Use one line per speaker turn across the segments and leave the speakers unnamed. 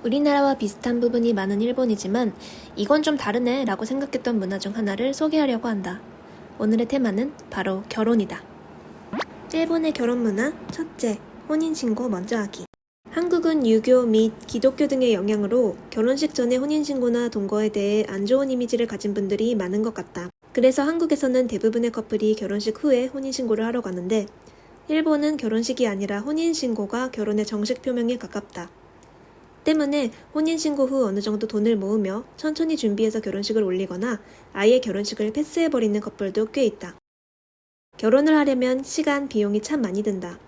우리나라와 비슷한 부분이 많은 일본이지만 이건 좀 다르네 라고 생각했던 문화 중 하나를 소개하려고 한다. 오늘의 테마는 바로 결혼이다. 일본의 결혼 문화 첫째, 혼인신고 먼저 하기. 한국은 유교 및 기독교 등의 영향으로 결혼식 전에 혼인신고나 동거에 대해 안 좋은 이미지를 가진 분들이 많은 것 같다. 그래서 한국에서는 대부분의 커플이 결혼식 후에 혼인신고를 하러 가는데 일본은 결혼식이 아니라 혼인신고가 결혼의 정식 표명에 가깝다. 때문에 혼인신고 후 어느 정도 돈을 모으며 천천히 준비해서 결혼식을 올리거나 아예 결혼식을 패스해버리는 커플도 꽤 있다. 결혼을 하려면 시간, 비용이 참 많이 든다.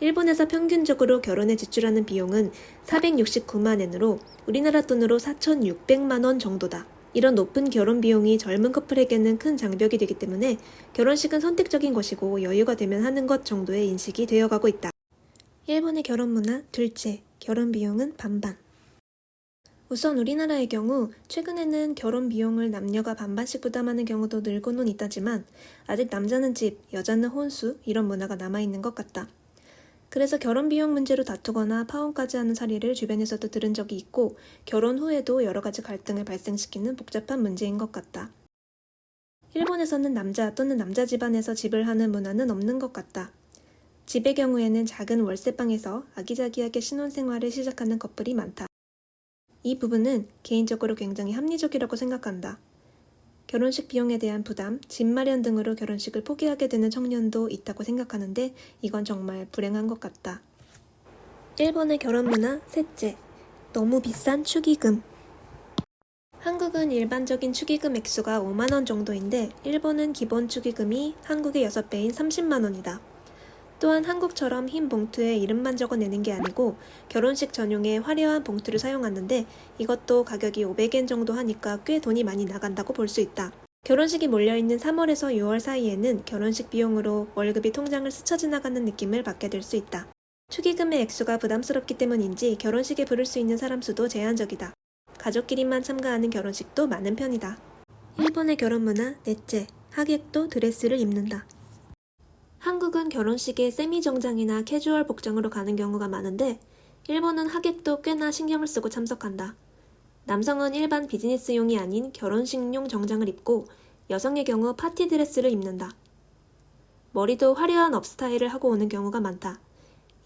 일본에서 평균적으로 결혼에 지출하는 비용은 469만 엔으로 우리나라 돈으로 4,600만 원 정도다. 이런 높은 결혼 비용이 젊은 커플에게는 큰 장벽이 되기 때문에 결혼식은 선택적인 것이고 여유가 되면 하는 것 정도의 인식이 되어가고 있다. 일본의 결혼 문화 둘째, 결혼 비용은 반반. 우선 우리나라의 경우 최근에는 결혼 비용을 남녀가 반반씩 부담하는 경우도 늘고는 있다지만 아직 남자는 집, 여자는 혼수 이런 문화가 남아있는 것 같다. 그래서 결혼 비용 문제로 다투거나 파혼까지 하는 사례를 주변에서도 들은 적이 있고 결혼 후에도 여러 가지 갈등을 발생시키는 복잡한 문제인 것 같다. 일본에서는 남자 또는 남자 집안에서 집을 하는 문화는 없는 것 같다. 집의 경우에는 작은 월세방에서 아기자기하게 신혼생활을 시작하는 커플이 많다. 이 부분은 개인적으로 굉장히 합리적이라고 생각한다. 결혼식 비용에 대한 부담, 집 마련 등으로 결혼식을 포기하게 되는 청년도 있다고 생각하는데 이건 정말 불행한 것 같다. 일본의 결혼 문화 셋째, 너무 비싼 축의금. 한국은 일반적인 축의금 액수가 5만 원 정도인데 일본은 기본 축의금이 한국의 6배인 30만 원이다. 또한 한국처럼 흰 봉투에 이름만 적어내는 게 아니고 결혼식 전용의 화려한 봉투를 사용하는데 이것도 가격이 500엔 정도 하니까 꽤 돈이 많이 나간다고 볼 수 있다. 결혼식이 몰려있는 3월에서 6월 사이에는 결혼식 비용으로 월급이 통장을 스쳐 지나가는 느낌을 받게 될 수 있다. 축의금의 액수가 부담스럽기 때문인지 결혼식에 부를 수 있는 사람 수도 제한적이다. 가족끼리만 참가하는 결혼식도 많은 편이다. 일본의 결혼 문화 넷째, 하객도 드레스를 입는다. 한국은 결혼식에 세미 정장이나 캐주얼 복장으로 가는 경우가 많은데 일본은 하객도 꽤나 신경을 쓰고 참석한다. 남성은 일반 비즈니스용이 아닌 결혼식용 정장을 입고 여성의 경우 파티 드레스를 입는다. 머리도 화려한 업 스타일을 하고 오는 경우가 많다.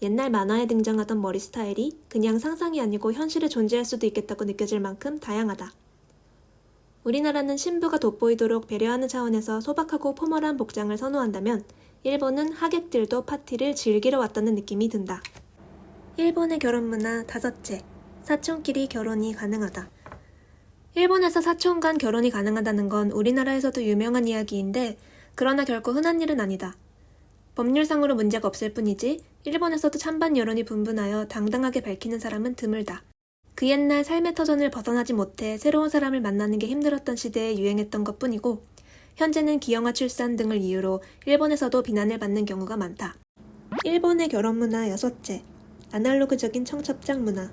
옛날 만화에 등장하던 머리 스타일이 그냥 상상이 아니고 현실에 존재할 수도 있겠다고 느껴질 만큼 다양하다. 우리나라는 신부가 돋보이도록 배려하는 차원에서 소박하고 포멀한 복장을 선호한다면 일본은 하객들도 파티를 즐기러 왔다는 느낌이 든다. 일본의 결혼 문화 다섯째, 사촌끼리 결혼이 가능하다. 일본에서 사촌 간 결혼이 가능하다는 건 우리나라에서도 유명한 이야기인데 그러나 결코 흔한 일은 아니다. 법률상으로 문제가 없을 뿐이지 일본에서도 찬반 여론이 분분하여 당당하게 밝히는 사람은 드물다. 그 옛날 삶의 터전을 벗어나지 못해 새로운 사람을 만나는 게 힘들었던 시대에 유행했던 것뿐이고 현재는 기형아 출산 등을 이유로 일본에서도 비난을 받는 경우가 많다. 일본의 결혼 문화 여섯째, 아날로그적인 청첩장 문화.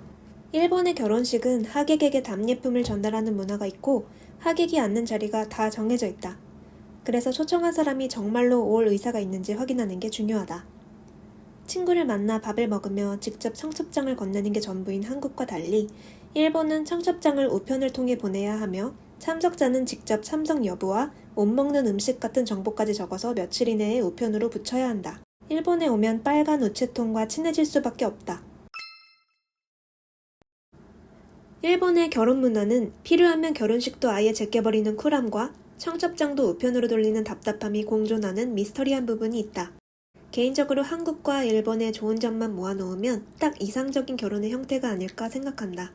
일본의 결혼식은 하객에게 답례품을 전달하는 문화가 있고 하객이 앉는 자리가 다 정해져 있다. 그래서 초청한 사람이 정말로 올 의사가 있는지 확인하는 게 중요하다. 친구를 만나 밥을 먹으며 직접 청첩장을 건네는 게 전부인 한국과 달리 일본은 청첩장을 우편을 통해 보내야 하며 참석자는 직접 참석 여부와 못 먹는 음식 같은 정보까지 적어서 며칠 이내에 우편으로 붙여야 한다. 일본에 오면 빨간 우체통과 친해질 수밖에 없다. 일본의 결혼 문화는 필요하면 결혼식도 아예 제껴버리는 쿨함과 청첩장도 우편으로 돌리는 답답함이 공존하는 미스터리한 부분이 있다. 개인적으로 한국과 일본의 좋은 점만 모아놓으면 딱 이상적인 결혼의 형태가 아닐까 생각한다.